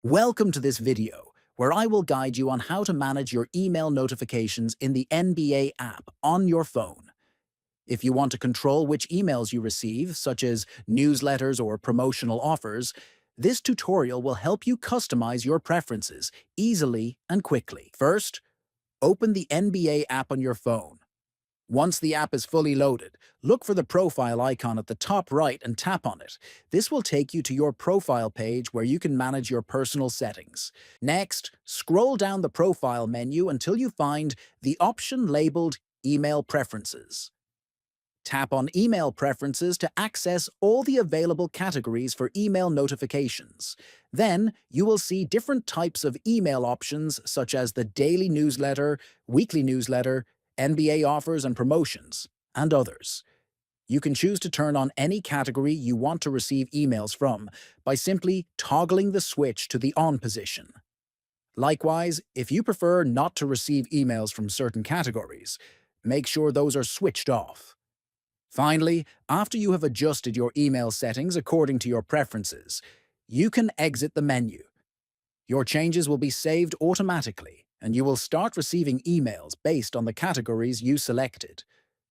Welcome to this video, where I will guide you on how to manage your email notifications in the NBA app on your phone. If you want to control which emails you receive, such as newsletters or promotional offers, this tutorial will help you customize your preferences easily and quickly. First, open the NBA app on your phone. Once the app is fully loaded, look for the profile icon at the top right and tap on it. This will take you to your profile page where you can manage your personal settings. Next, scroll down the profile menu until you find the option labeled Email Preferences. Tap on Email Preferences to access all the available categories for email notifications. Then, you will see different types of email options such as the daily newsletter, weekly newsletter, NBA offers and promotions, and others. You can choose to turn on any category you want to receive emails from by simply toggling the switch to the on position. Likewise, if you prefer not to receive emails from certain categories, make sure those are switched off. Finally, after you have adjusted your email settings according to your preferences, you can exit the menu. Your changes will be saved automatically, and you will start receiving emails based on the categories you selected.